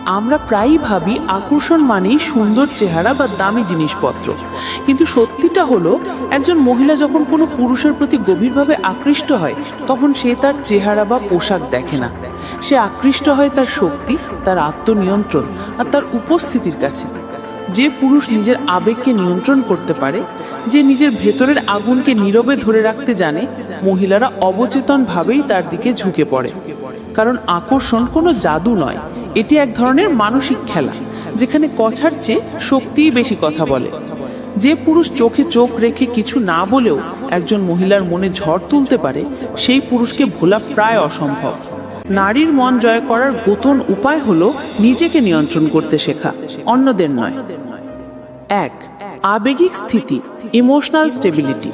আমরা প্রায়ই ভাবি আকর্ষণ মানেই সুন্দর চেহারা বা দামি জিনিসপত্র, কিন্তু সত্যিটা হলো একজন মহিলা যখন কোনো পুরুষের প্রতি গভীরভাবে আকৃষ্ট হয় তখন সে তার চেহারা বা পোশাক দেখে না। সে আকৃষ্ট হয় তার শক্তি, তার আত্মনিয়ন্ত্রণ আর তার উপস্থিতির কাছে। যে পুরুষ নিজের আবেগকে নিয়ন্ত্রণ করতে পারে, যে নিজের ভেতরের আগুনকে নীরবে ধরে রাখতে জানে, মহিলারা অবচেতনভাবেই তার দিকে ঝুঁকে পড়ে। কারণ আকর্ষণ কোনো জাদু নয়, এটি এক ধরনের মানসিক খেলা, যেখানে কথার চেয়ে শক্তিই বেশি কথা বলে। যে পুরুষ চোখে চোখ রেখে কিছু না বলেও একজন মহিলার মনে ঝড় তুলতে পারে, সেই পুরুষকে ভোলা প্রায় অসম্ভব। নারীর মন জয় করার গোপন উপায় হলো নিজেকে নিয়ন্ত্রণ করতে শেখা, অন্যদের নয়। 1. আবেগিক স্থিতি, ইমোশনাল স্টেবিলিটি।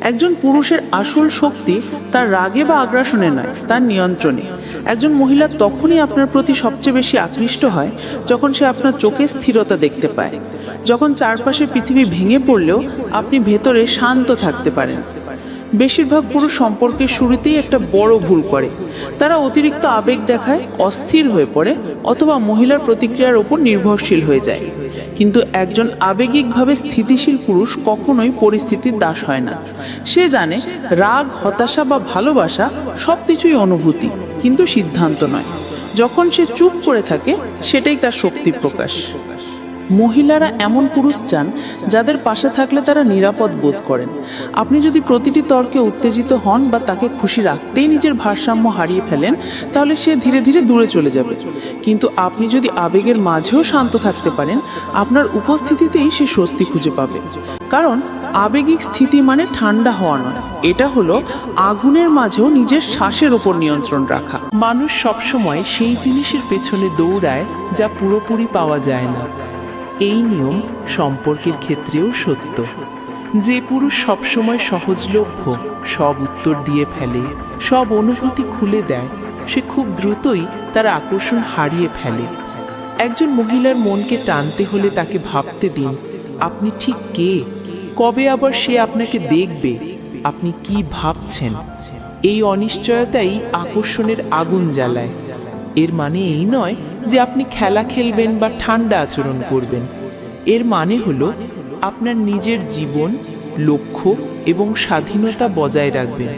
একজন পুরুষের আসল শক্তি তার রাগে বা আগ্রাসনে নয়, তার নিয়ন্ত্রণে। একজন মহিলা তখনই আপনার প্রতি সবচেয়ে বেশি আকৃষ্ট হয় যখন সে আপনার চোখে স্থিরতা দেখতে পায়, যখন চারপাশে পৃথিবী ভেঙে পড়লেও আপনি ভেতরে শান্ত থাকতে পারেন। বেশিরভাগ পুরুষ সম্পর্কের শুরুতেই একটা বড় ভুল করে। তারা অতিরিক্ত আবেগ দেখায়, অস্থির হয়ে পড়ে অথবা মহিলার প্রতিক্রিয়ার উপর নির্ভরশীল হয়ে যায়। কিন্তু একজন আবেগিকভাবে স্থিতিশীল পুরুষ কখনোই পরিস্থিতির দাস হয় না। সে জানে রাগ, হতাশা বা ভালোবাসা সবকিছুই অনুভূতি, কিন্তু সিদ্ধান্ত নয়। যখন সে চুপ করে থাকে, সেটাই তার শক্তির প্রকাশ। মহিলারা এমন পুরুষ চান যাদের পাশে থাকলে তারা নিরাপদ বোধ করেন। আপনি যদি প্রতিটি তর্কে উত্তেজিত হন বা তাকে খুশি রাখতেই নিজের ভারসাম্য হারিয়ে ফেলেন, তাহলে সে ধীরে ধীরে দূরে চলে যাবে। কিন্তু আপনি যদি আবেগের মাঝেও শান্ত থাকতে পারেন, আপনার উপস্থিতিতেই সে স্বস্তি খুঁজে পাবে। কারণ আবেগিক স্থিতি মানে ঠান্ডা হওয়া নয়, এটা হলো আগুনের মাঝেও নিজের শ্বাসের উপর নিয়ন্ত্রণ রাখা। মানুষ সবসময় সেই জিনিসের পেছনে দৌড়ায় যা পুরোপুরি পাওয়া যায় না। এই নিয়ম সম্পর্কের ক্ষেত্রেও সত্য। যে পুরুষ সবসময় সহজলভ্য, সব উত্তর দিয়ে ফেলে, সব অনুভূতি খুলে দেয়, সে খুব দ্রুতই তার আকর্ষণ হারিয়ে ফেলে। একজন মহিলার মনকে টানতে হলে তাকে ভাবতে দিন, আপনি ঠিক কে, কবে আবার সে আপনাকে দেখবে, আপনি কি ভাবছেন। এই অনিশ্চয়তাই আকর্ষণের আগুন জ্বালায়। এর মানে এই নয় যে আপনি খেলা খেলবেন বা ঠান্ডা আচরণ করবেন। এর মানে হলো আপনার নিজের জীবন, লক্ষ্য এবং স্বাধীনতা বজায় রাখবেন।